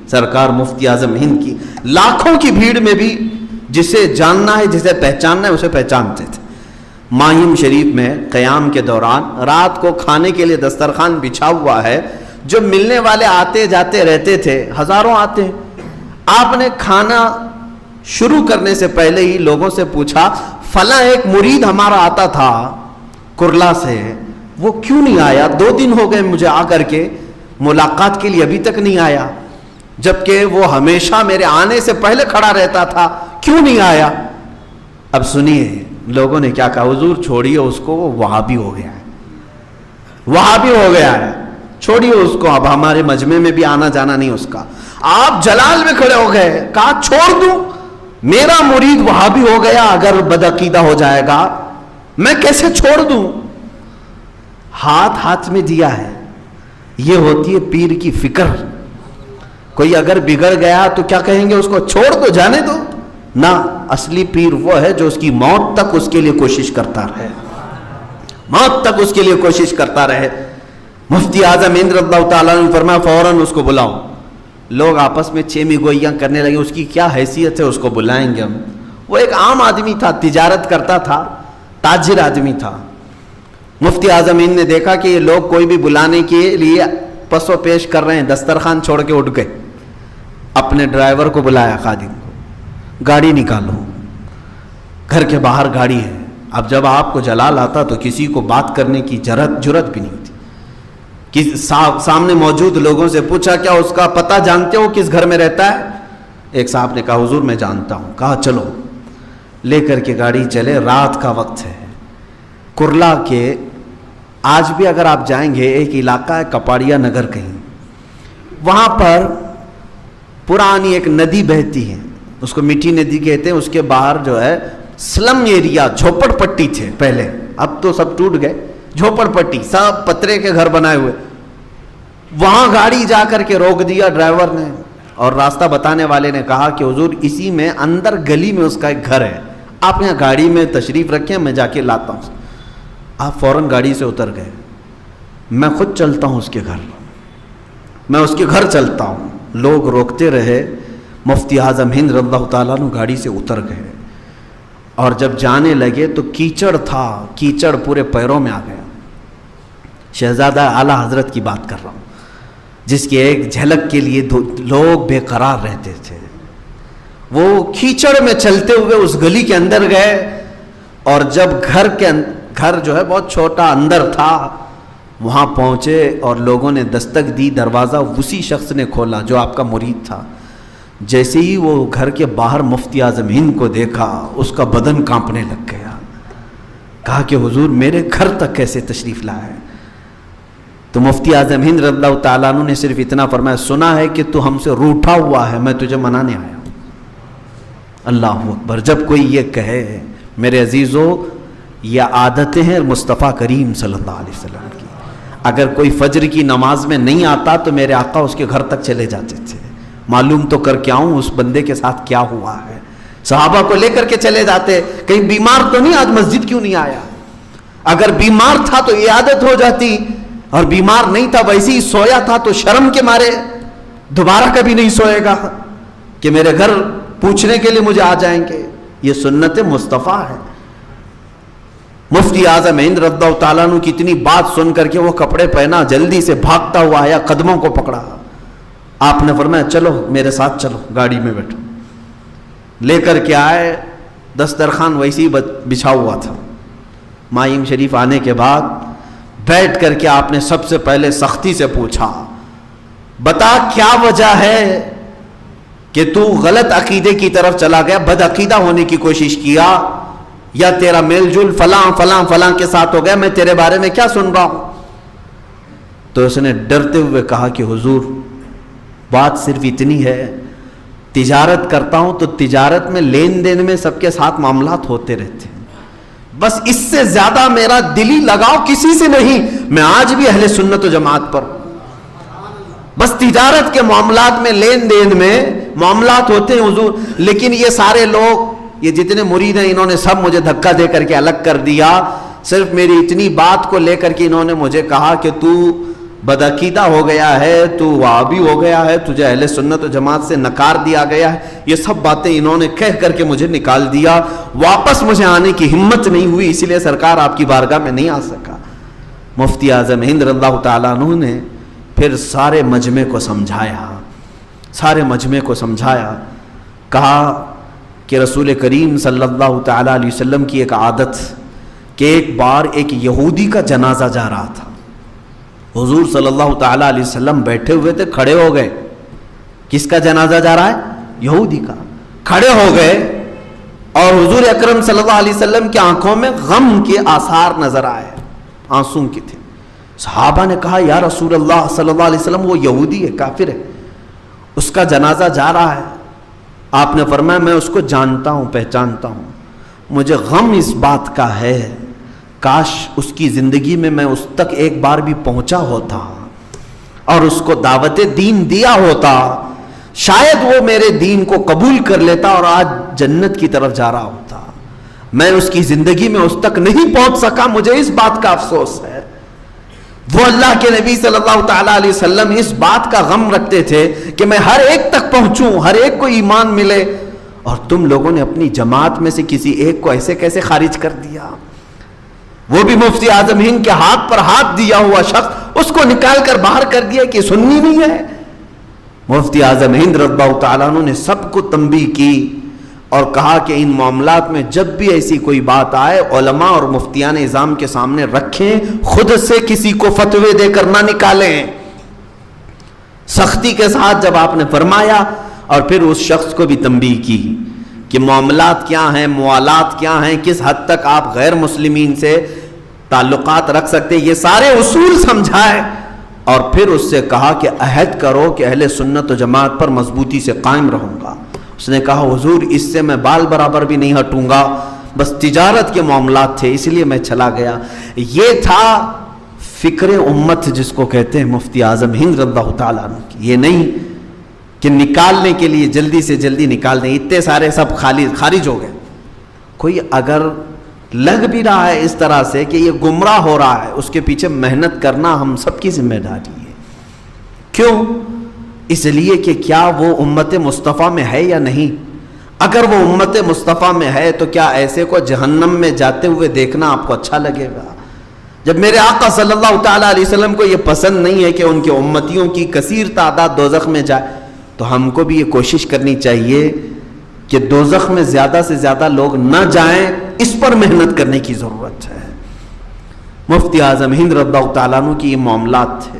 سرکار مفتی اعظم ہند کی لاکھوں کی بھیڑ میں بھی جسے جاننا ہے جسے پہچاننا ہے اسے پہچانتے تھے. ماہم شریف میں قیام کے دوران رات کو کھانے کے لیے دسترخوان بچھا ہوا ہے, جو ملنے والے آتے جاتے رہتے تھے, ہزاروں آتے ہیں. آپ نے کھانا شروع کرنے سے پہلے ہی لوگوں سے پوچھا فلاں ایک مرید ہمارا آتا تھا کرلا سے, وہ کیوں نہیں آیا؟ 2 دن ہو گئے مجھے آ کر کے, ملاقات کے لیے ابھی تک نہیں آیا, جبکہ وہ ہمیشہ میرے آنے سے پہلے کھڑا رہتا تھا, کیوں نہیں آیا؟ اب سنیے لوگوں نے کیا کہا, حضور چھوڑیے اس کو, وہ وہابی ہو گیا ہے, وہابی ہو گیا ہے, چھوڑیے اس کو, اب ہمارے مجمع میں بھی آنا جانا نہیں اس کا. آپ جلال میں کھڑے ہو گئے, کہا چھوڑ دوں, میرا مرید وہابی ہو گیا, اگر بدعقیدہ ہو جائے گا میں کیسے چھوڑ دوں؟ ہاتھ میں دیا ہے. یہ ہوتی ہے پیر کی فکر. کوئی اگر بگڑ گیا تو کیا کہیں گے, اس کو چھوڑ دو, جانے دو؟ نہ, اصلی پیر وہ ہے جو اس کی موت تک اس کے لیے کوشش کرتا رہے, موت تک اس کے لیے کوشش کرتا رہے. مفتی اعظم ہند رضی اللہ تعالیٰ نے فرمایا فوراً اس کو بلاؤ. لوگ آپس میں چیمی گوئیاں کرنے لگے, اس کی کیا حیثیت ہے, اس کو بلائیں گے ہم. وہ ایک عام آدمی تھا, تجارت کرتا تھا, تاجر آدمی تھا. مفتی اعظم ہند نے دیکھا کہ یہ لوگ کوئی بھی بلانے کے لیے پس و پیش کر رہے ہیں, دسترخوان چھوڑ کے اٹھ گئے. اپنے ڈرائیور کو بلایا, خادم کو, گاڑی نکالو, گھر کے باہر گاڑی ہے. اب جب آپ کو جلال آتا تو کسی کو بات کرنے کی جرت بھی نہیں تھی. سامنے موجود لوگوں سے پوچھا کیا اس کا پتہ جانتے ہو, کس گھر میں رہتا ہے؟ ایک صاحب نے کہا حضور میں جانتا ہوں. کہا چلو, لے کر کے گاڑی چلے. رات کا وقت ہے. کرلا کے آج بھی اگر آپ جائیں گے, ایک علاقہ ہے کپاڑیا نگر کہیں, وہاں پر پرانی ایک ندی بہتی ہے, اس کو میٹھی ندی کہتے ہیں. اس کے باہر جو ہے سلم ایریا, جھوپڑ پٹی تھے پہلے, اب تو سب ٹوٹ گئے. جھوپڑ پٹی, سب پترے کے گھر بنائے ہوئے. وہاں گاڑی جا کر کے روک دیا ڈرائیور نے, اور راستہ بتانے والے نے کہا کہ حضور اسی میں اندر گلی میں اس کا ایک گھر ہے, آپ یہاں گاڑی میں تشریف رکھیں, میں جا کے لاتا ہوں. آپ فوراً گاڑی سے اتر گئے. میں خود چلتا ہوں اس کے گھر, میں اس کے گھر چلتا ہوں. لوگ روکتے رہے. مفتی اعظم ہند رضی اللہ تعالیٰ عنہ گاڑی سے اتر گئے, اور جب جانے لگے تو کیچڑ تھا, کیچڑ پورے پیروں میں آ گیا. شہزادہ اعلیٰ حضرت کی بات کر رہا ہوں, جس کی ایک جھلک کے لیے لوگ بے قرار رہتے تھے. وہ کیچڑ میں چلتے ہوئے اس گلی کے اندر گئے, اور جب گھر جو ہے بہت چھوٹا اندر تھا, وہاں پہنچے اور لوگوں نے دستک دی. دروازہ اسی شخص نے کھولا جو آپ کا مرید تھا. جیسے ہی وہ گھر کے باہر مفتی اعظم ہند کو دیکھا, اس کا بدن کانپنے لگ گیا. کہا کہ حضور میرے گھر تک کیسے تشریف لائے؟ تو مفتی اعظم ہند رضی اللہ تعالیٰ عنہ نے صرف اتنا فرمایا, سنا ہے کہ تو ہم سے روٹھا ہوا ہے, میں تجھے منانے آیا ہوں. اللہ اکبر. جب کوئی یہ کہے, میرے عزیزو, یہ عادتیں ہیں مصطفیٰ کریم صلی اللہ علیہ وسلم کی. اگر کوئی فجر کی نماز میں نہیں آتا تو میرے آقا اس کے گھر تک چلے جاتے تھے, معلوم تو کر کے آؤں اس بندے کے ساتھ کیا ہوا ہے. صحابہ کو لے کر کے چلے جاتے, کہیں بیمار تو نہیں, آج مسجد کیوں نہیں آیا؟ اگر بیمار تھا تو یہ عادت ہو جاتی, اور بیمار نہیں تھا ویسے ہی سویا تھا تو شرم کے مارے دوبارہ کبھی نہیں سوئے گا کہ میرے گھر پوچھنے کے لیے مجھے آ جائیں گے. یہ سنت مصطفیٰ ہے. مفتی اعظم ہند رضی اللہ تعالیٰ عنہ کی اتنی بات سن کر کے وہ کپڑے پہنا, جلدی سے بھاگتا ہوا آیا, قدموں کو پکڑا. آپ نے فرمایا چلو میرے ساتھ چلو, گاڑی میں بیٹھو. لے کر کے آئے. دسترخوان ویسے ہی بچھا ہوا تھا. ماہم شریف آنے کے بعد بیٹھ کر کے آپ نے سب سے پہلے سختی سے پوچھا, بتا کیا وجہ ہے کہ تو غلط عقیدے کی طرف چلا گیا, بد عقیدہ ہونے کی کوشش کیا, یا تیرا میل جول فلاں فلاں فلاں کے ساتھ ہو گیا, میں تیرے بارے میں کیا سن رہا ہوں؟ تو اس نے ڈرتے ہوئے کہا کہ حضور بات صرف اتنی ہے, تجارت کرتا ہوں تو تجارت میں لین دین میں سب کے ساتھ معاملات ہوتے رہتے ہیں, بس اس سے زیادہ میرا دلی لگاؤ کسی سے نہیں. میں آج بھی اہل سنت و جماعت پر, بس تجارت کے معاملات میں لین دین میں معاملات ہوتے ہیں حضور. لیکن یہ سارے لوگ, یہ جتنے مرید ہیں, انہوں نے سب مجھے دھکا دے کر کے الگ کر دیا. صرف میری اتنی بات کو لے کر کے انہوں نے مجھے کہا کہ تو بدعقیدہ ہو گیا ہے، تو وہابی ہو گیا ہے، تجھے اہل سنت و جماعت سے نکار دیا گیا ہے. یہ سب باتیں انہوں نے کہہ کر کے مجھے نکال دیا. واپس مجھے آنے کی ہمت نہیں ہوئی، اسی لیے سرکار آپ کی بارگاہ میں نہیں آ سکا. مفتی اعظم ہند رضی اللہ تعالیٰ عنہ نے پھر سارے مجمع کو سمجھایا، کہا کہ رسول کریم صلی اللہ تعالیٰ علیہ وسلم کی ایک عادت کہ ایک بار ایک یہودی کا جنازہ جا رہا تھا. حضور صلی اللہ تعالیٰ علیہ وسلم بیٹھے ہوئے تھے، کھڑے ہو گئے. کس کا جنازہ جا رہا ہے؟ یہودی کا. کھڑے ہو گئے اور حضور اکرم صلی اللہ علیہ وسلم کی آنکھوں میں غم کے آثار نظر آئے، آنسوں کی تھے. صحابہ نے کہا یا رسول اللہ صلی اللہ علیہ وسلم، وہ یہودی ہے، کافر ہے، اس کا جنازہ جا رہا ہے. آپ نے فرمایا میں اس کو جانتا ہوں، پہچانتا ہوں، مجھے غم اس بات کا ہے، کاش اس کی زندگی میں اس تک ایک بار بھی پہنچا ہوتا اور اس کو دعوت دین دیا ہوتا، شاید وہ میرے دین کو قبول کر لیتا اور آج جنت کی طرف جا رہا ہوتا. میں اس کی زندگی میں اس تک نہیں پہنچ سکا، مجھے اس بات کا افسوس ہے. وہ اللہ کے نبی صلی اللہ تعالیٰ علیہ وسلم اس بات کا غم رکھتے تھے کہ میں ہر ایک تک پہنچوں، ہر ایک کو ایمان ملے، اور تم لوگوں نے اپنی جماعت میں سے کسی ایک کو ایسے کیسے خارج کر دیا؟ وہ بھی مفتی اعظم ہند کے ہاتھ پر ہاتھ دیا ہوا شخص، اس کو نکال کر باہر کر دیا کہ سنی نہیں ہے. مفتی اعظم ہند رضی اللہ تعالیٰ عنہ نے سب کو تنبیہ کی اور کہا کہ ان معاملات میں جب بھی ایسی کوئی بات آئے علماء اور مفتیان اعظام کے سامنے رکھیں، خود سے کسی کو فتوے دے کر نہ نکالیں. سختی کے ساتھ جب آپ نے فرمایا، اور پھر اس شخص کو بھی تنبیہ کی کہ معاملات کیا ہیں، موالات کیا ہیں، کس حد تک آپ غیر مسلمین سے تعلقات رکھ سکتے، یہ سارے اصول سمجھائے. اور پھر اس سے کہا کہ عہد کرو کہ اہل سنت و جماعت پر مضبوطی سے قائم رہوں گا. اس نے کہا حضور اس سے میں بال برابر بھی نہیں ہٹوں گا، بس تجارت کے معاملات تھے اس لیے میں چلا گیا. یہ تھا فکر امت جس کو کہتے ہیں مفتی اعظم ہند رضی اللہ تعالیٰ عنہ کی. یہ نہیں کہ نکالنے کے لیے جلدی سے جلدی نکال دیں، اتنے سارے سب خارج ہو گئے. کوئی اگر لگ بھی رہا ہے اس طرح سے کہ یہ گمراہ ہو رہا ہے، اس کے پیچھے محنت کرنا ہم سب کی ذمہ داری ہے. کیوں؟ اس لیے کہ کیا وہ امت مصطفیٰ میں ہے یا نہیں. اگر وہ امت مصطفیٰ میں ہے تو کیا ایسے کو جہنم میں جاتے ہوئے دیکھنا آپ کو اچھا لگے گا؟ جب میرے آقا صلی اللہ تعالیٰ علیہ وسلم کو یہ پسند نہیں ہے کہ ان کے امتیوں کی کثیر تعداد دوزخ میں جائے، تو ہم کو بھی یہ کوشش کرنی چاہیے کہ دوزخ میں زیادہ سے زیادہ لوگ نہ جائیں، اس پر محنت کرنے کی ضرورت ہے. مفتی اعظم ہند رضی اللہ تعالیٰ عنہ کی یہ معاملات تھے.